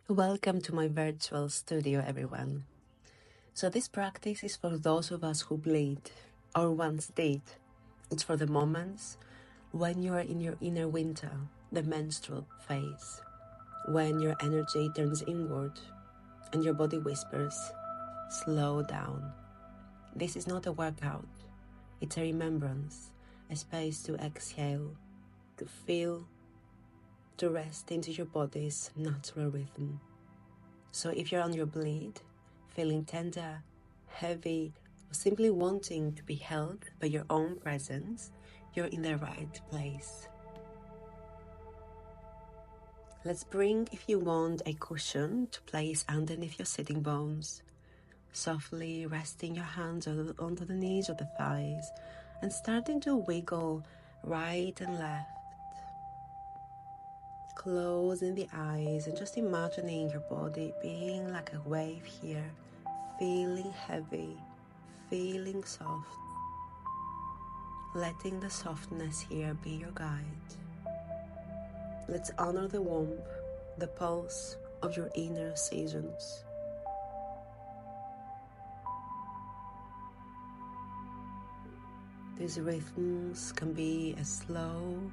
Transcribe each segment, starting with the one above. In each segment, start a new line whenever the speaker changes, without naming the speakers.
Welcome to my virtual studio, everyone. So this practice is for those of us who bleed, or once did. It's for the moments when you are in your inner winter, the menstrual phase, when your energy turns inward and your body whispers, slow down. This is not a workout. It's a remembrance, a space to exhale, to feel, to rest into your body's natural rhythm. So if you're on your bleed, feeling tender, heavy, or simply wanting to be held by your own presence, you're in the right place. Let's bring, if you want, a cushion to place underneath your sitting bones, softly resting your hands onto the knees or the thighs and starting to wiggle right and left. Closing the eyes and just imagining your body being like a wave here, feeling heavy, feeling soft, letting the softness here be your guide. Let's honor the womb, the pulse of your inner seasons. These rhythms can be as slow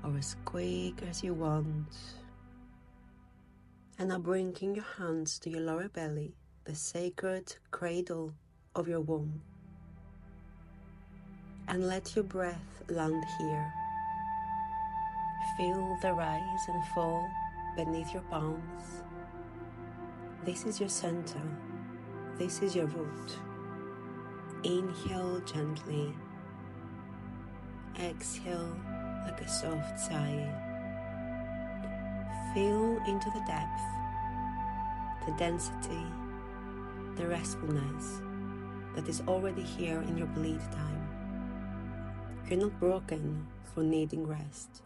or as quick as you want. And now bringing your hands to your lower belly, the sacred cradle of your womb. And let your breath land here. Feel the rise and fall beneath your palms. This is your center. This is your root. Inhale gently. Exhale like a soft sigh. Feel into the depth, the density, the restfulness that is already here in your bleed time. You're not broken for needing rest.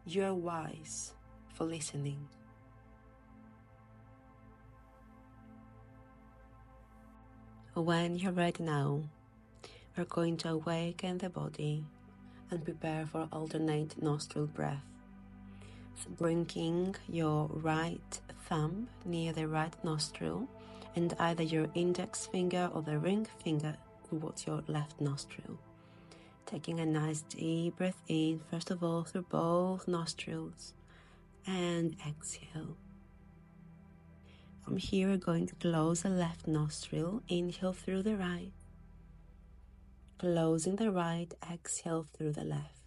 You are wise for listening. When you're ready now, we're going to awaken the body and prepare for alternate nostril breath. So bringing your right thumb near the right nostril and either your index finger or the ring finger towards your left nostril. Taking a nice deep breath in, first of all, through both nostrils, and exhale. From here, we're going to close the left nostril, inhale through the right. Closing the right, exhale through the left.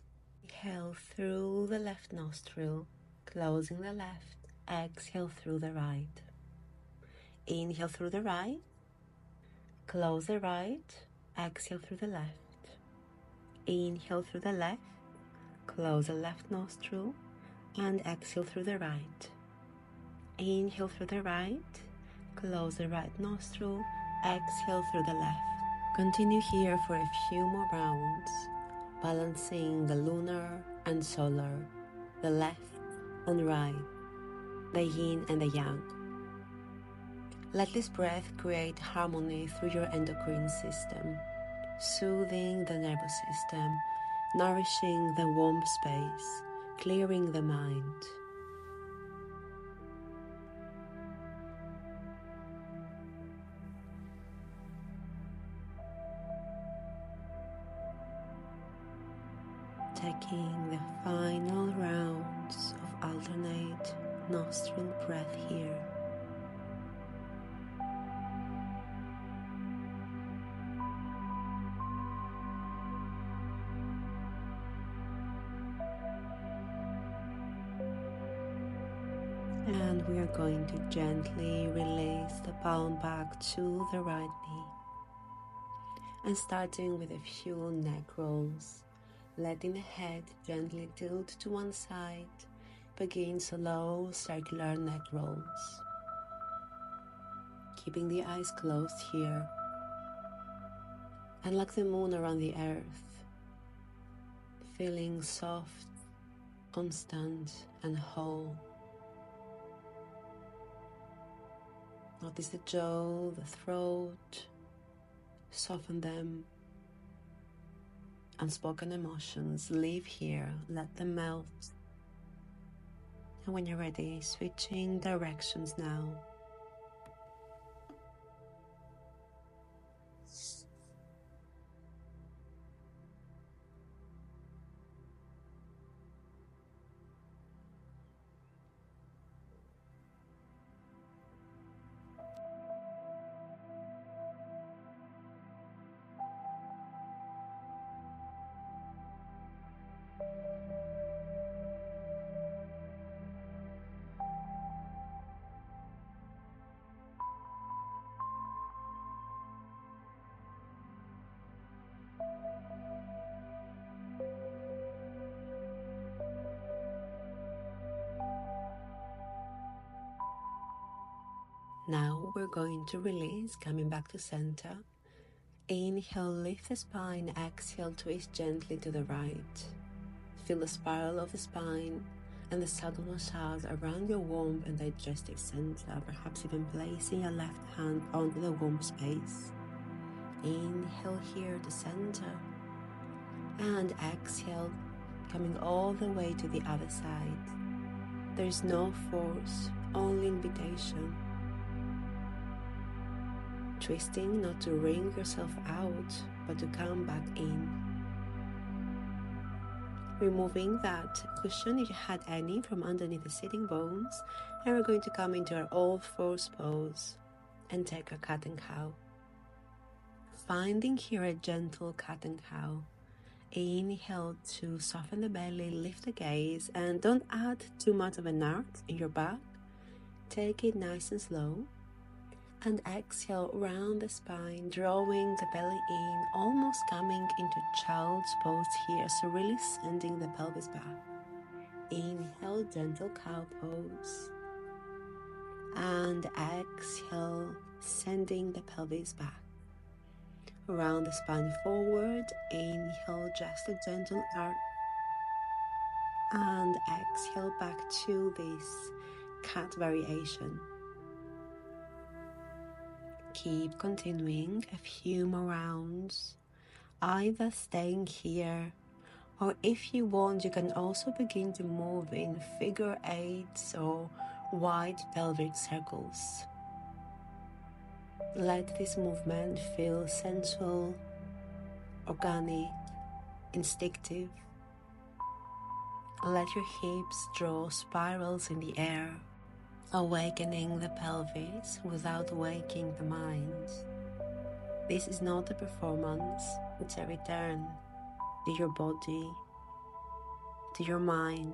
Inhale through the left nostril, closing the left, exhale through the right. Inhale through the right, close the right, exhale through the left. Inhale through the left, close the left nostril, and exhale through the right. Inhale through the right, close the right nostril, exhale through the left. Continue here for a few more rounds, balancing the lunar and solar, the left and right, the yin and the yang. Let this breath create harmony through your endocrine system, soothing the nervous system, nourishing the womb space, clearing the mind. Taking the final rounds of alternate nostril breath here. And we are going to gently release the palm back to the right knee. And starting with a few neck rolls, letting the head gently tilt to one side, begin slow circular neck rolls. Keeping the eyes closed here. And like the moon around the earth, feeling soft, constant, and whole. Notice the jaw, the throat, soften them. Unspoken emotions, live here, let them melt. And when you're ready, switching directions now. Now we're going to release, coming back to center. Inhale, lift the spine. Exhale, twist gently to the right. Feel the spiral of the spine and the subtle massage around your womb and digestive center, perhaps even placing your left hand onto the womb space. Inhale here to center, and exhale, coming all the way to the other side. There is no force, only invitation. Twisting not to wring yourself out, but to come back in. Removing that cushion, if you had any, from underneath the sitting bones, and we're going to come into our all fours pose and take a cat and cow. Finding here a gentle cat and cow. Inhale to soften the belly, lift the gaze, and don't add too much of an arc in your back. Take it nice and slow. And exhale, round the spine, drawing the belly in, almost coming into child's pose here, so really sending the pelvis back. Inhale, gentle cow pose. And exhale, sending the pelvis back. Round the spine forward, inhale, just a gentle arc. And exhale back to this cat variation. Keep continuing a few more rounds, either staying here, or if you want, you can also begin to move in figure eights or wide pelvic circles. Let this movement feel sensual, organic, instinctive. Let your hips draw spirals in the air, awakening the pelvis without waking the mind. This is not a performance, it's a return to your body, to your mind,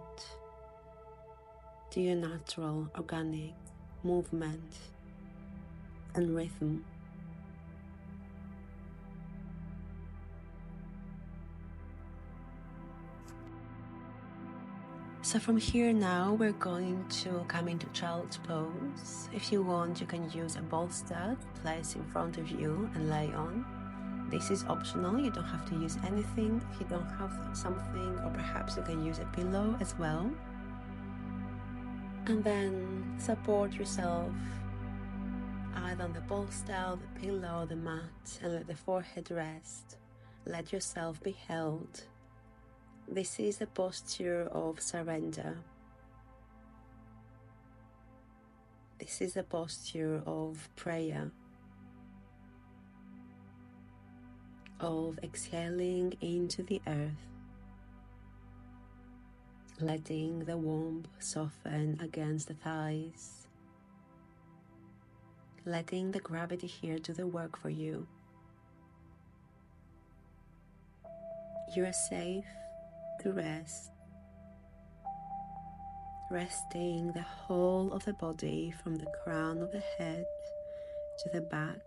to your natural, organic movement and rhythm. So from here now, we're going to come into child's pose. If you want, you can use a bolster to place in front of you and lay on. This is optional, you don't have to use anything if you don't have something, or perhaps you can use a pillow as well. And then support yourself either on the bolster, the pillow, the mat, and let the forehead rest. Let yourself be held. This is a posture of surrender. This is a posture of prayer, of exhaling into the earth, letting the womb soften against the thighs, letting the gravity here do the work for you. You are safe to rest, resting the whole of the body from the crown of the head to the back,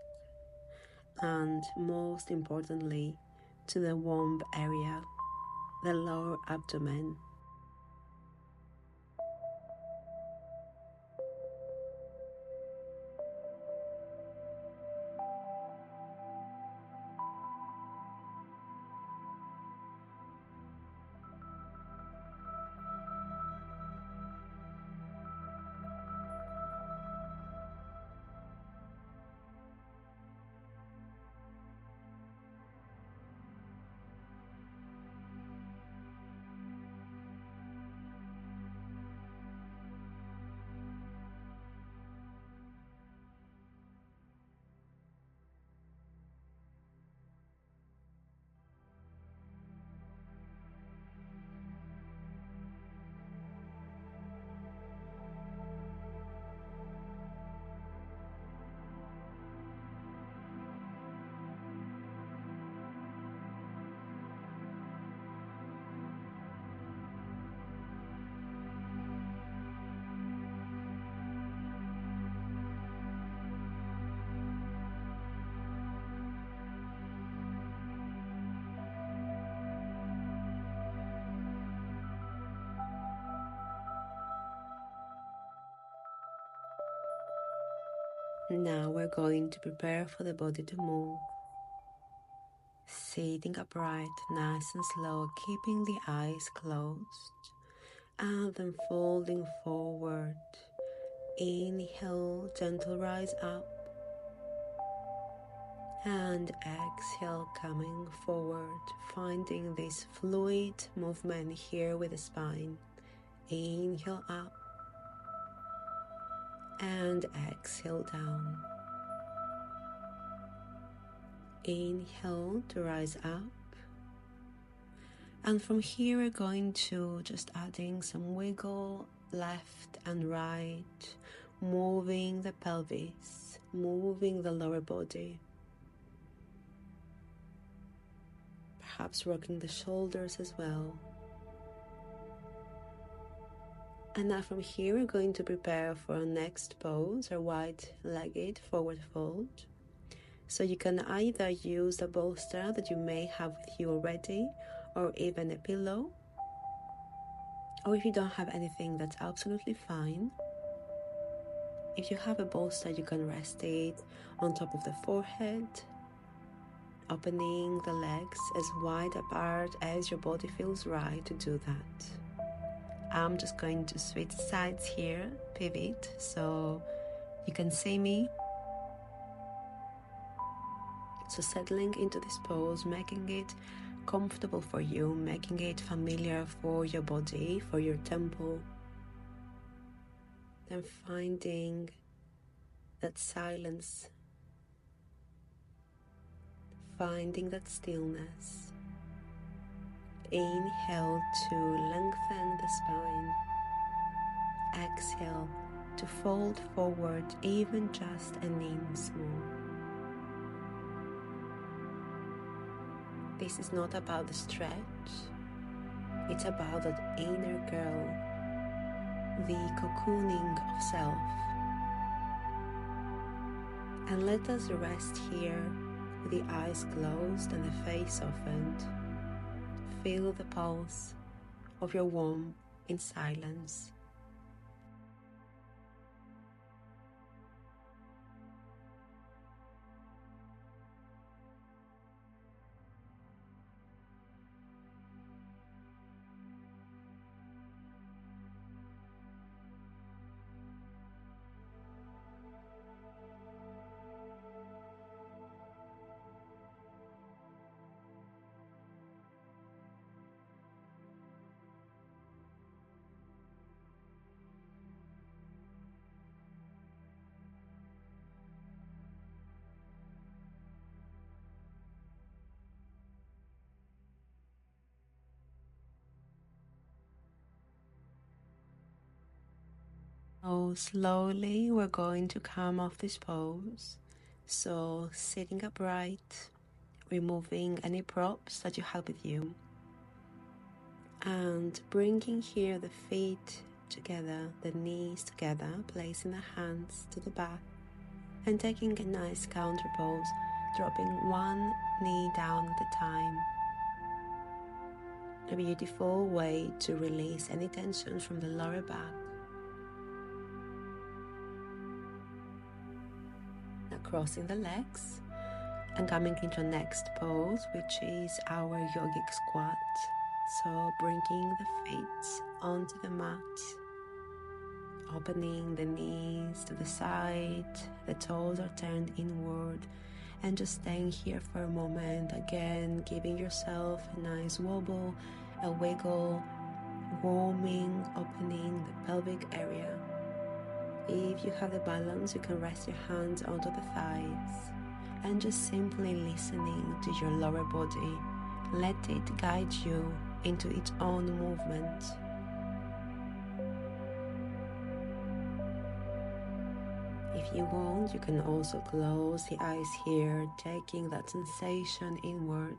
and most importantly to the womb area, the lower abdomen. Now we're going to prepare for the body to move. Sitting upright, nice and slow, keeping the eyes closed, and then folding forward. Inhale, gentle rise up, and exhale, coming forward, finding this fluid movement here with the spine. Inhale up, and exhale down. Inhale to rise up, and from here we're going to just adding some wiggle left and right, moving the pelvis, moving the lower body, perhaps working the shoulders as well. And now from here we're going to prepare for our next pose, our wide-legged forward fold. So you can either use a bolster that you may have with you already, or even a pillow. Or if you don't have anything, that's absolutely fine. If you have a bolster, you can rest it on top of the forehead, opening the legs as wide apart as your body feels right to do that. I'm just going to switch sides here, pivot, so you can see me. So settling into this pose, making it comfortable for you, making it familiar for your body, for your temple. Then finding that silence, finding that stillness. Inhale to lengthen the spine. Exhale to fold forward even just an inch more. This is not about the stretch, it's about that inner girl, the cocooning of self. And let us rest here with the eyes closed and the face softened. Feel the pulse of your womb in silence. So slowly we're going to come off this pose. So sitting upright, removing any props that you have with you, and bringing here the feet together, the knees together, placing the hands to the back, and taking a nice counter pose, dropping one knee down at a time. A beautiful way to release any tension from the lower back. Now crossing the legs and coming into our next pose, which is our yogic squat. So bringing the feet onto the mat, opening the knees to the side, the toes are turned inward, and just staying here for a moment. Again, giving yourself a nice wobble, a wiggle, warming, opening the pelvic area. If you have the balance, you can rest your hands onto the thighs and just simply listening to your lower body. Let it guide you into its own movement. If you want, you can also close the eyes here, taking that sensation inward.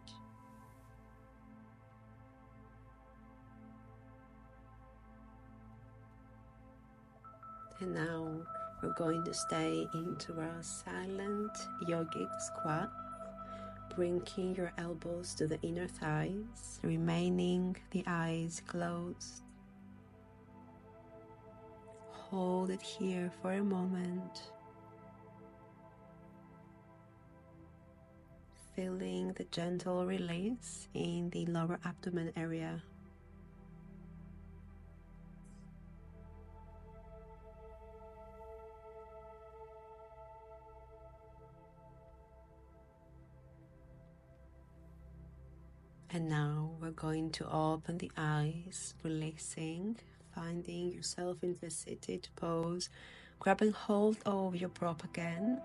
And now we're going to stay into our silent yogic squat, bringing your elbows to the inner thighs, remaining the eyes closed. Hold it here for a moment. feeling the gentle release in the lower abdomen area. And now we're going to open the eyes, releasing, finding yourself in the seated pose, grabbing hold of your prop again.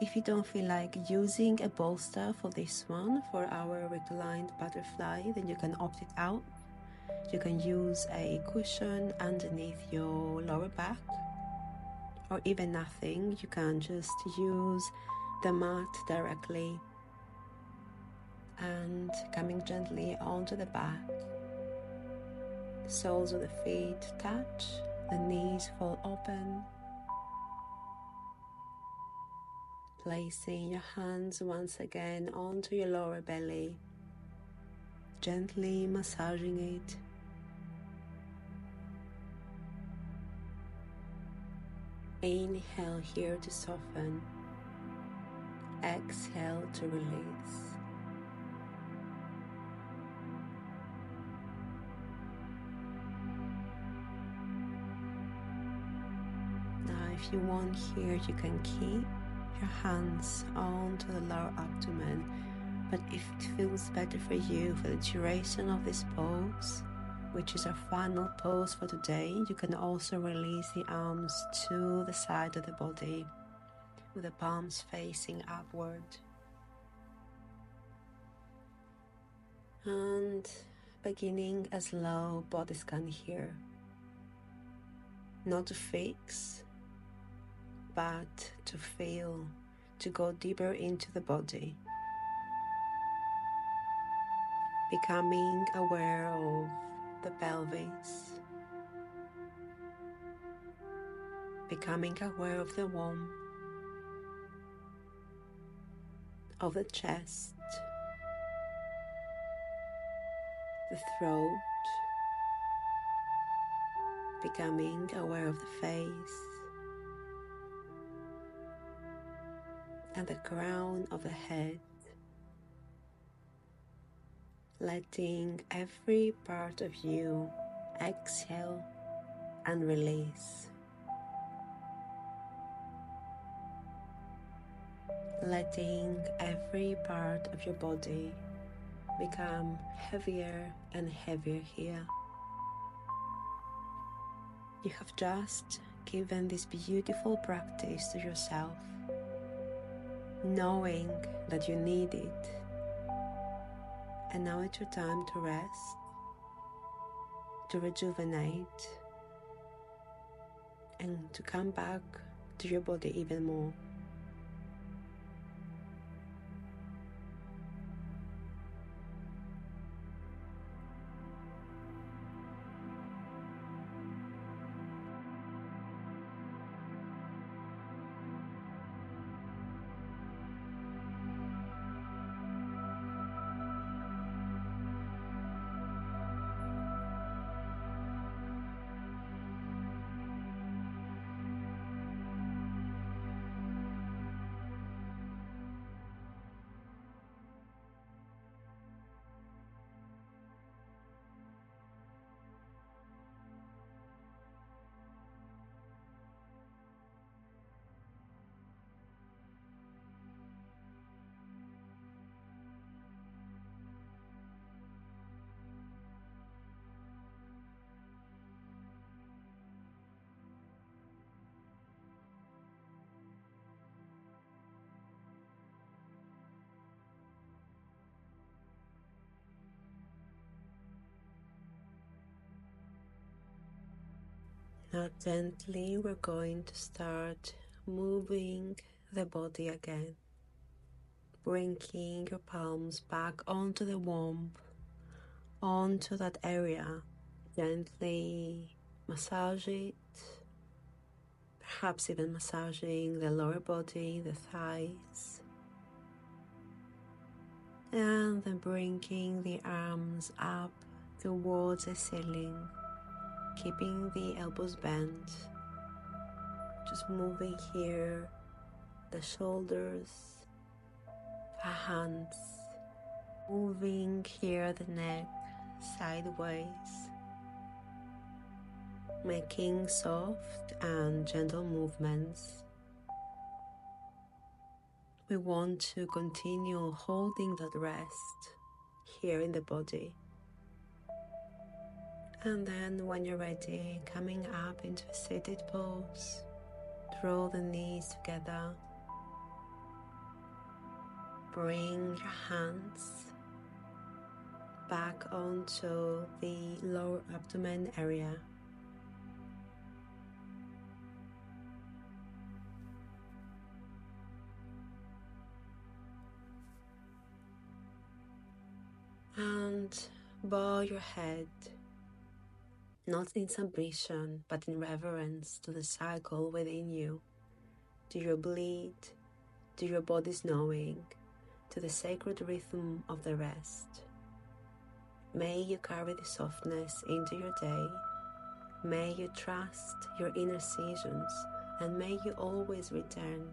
If you don't feel like using a bolster for this one, for our reclined butterfly, then you can opt it out. You can use a cushion underneath your lower back, or even nothing. You can just use the mat directly and coming gently onto the back. The soles of the feet touch, the knees fall open. Placing your hands once again onto your lower belly, gently massaging it. Inhale here to soften. Exhale to release. Now, if you want here, you can keep your hands onto the lower abdomen, but if it feels better for you for the duration of this pose, which is our final pose for today, you can also release the arms to the side of the body with the palms facing upward. And beginning a slow body scan here, not to fix, but to feel, to go deeper into the body, becoming aware of the pelvis, becoming aware of the womb, of the chest, the throat, becoming aware of the face, and the crown of the head, letting every part of you exhale and release. Letting every part of your body become heavier and heavier here. You have just given this beautiful practice to yourself, knowing that you need it. And now it's your time to rest, to rejuvenate, and to come back to your body even more. Now gently we're going to start moving the body again, bringing your palms back onto the womb, onto that area. Gently massage it, perhaps even massaging the lower body, the thighs, and then bringing the arms up towards the ceiling, keeping the elbows bent, just moving here, the shoulders, the hands, Moving here the neck sideways, making soft and gentle movements. We want to continue holding that rest here in the body. And then when you're ready, coming up into a seated pose, draw the knees together. Bring your hands back onto the lower abdomen area. And bow your head, not in submission, but in reverence to the cycle within you, to your bleed, to your body's knowing, to the sacred rhythm of the rest. May you carry the softness into your day. May you trust your inner seasons, and may you always return.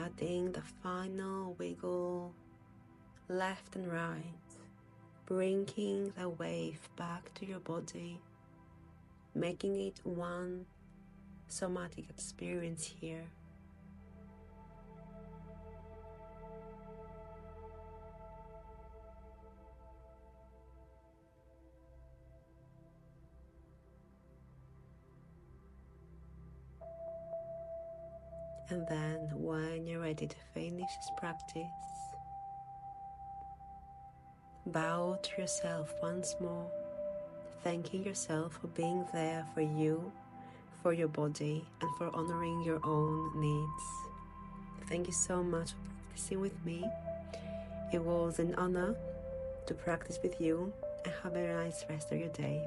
Adding the final wiggle left and right, bringing the wave back to your body, making it one somatic experience here. And then when you're ready to finish this practice, bow to yourself once more, thanking yourself for being there for you, for your body, and for honoring your own needs. Thank you so much for practicing with me. It was an honor to practice with you, and have a nice rest of your day.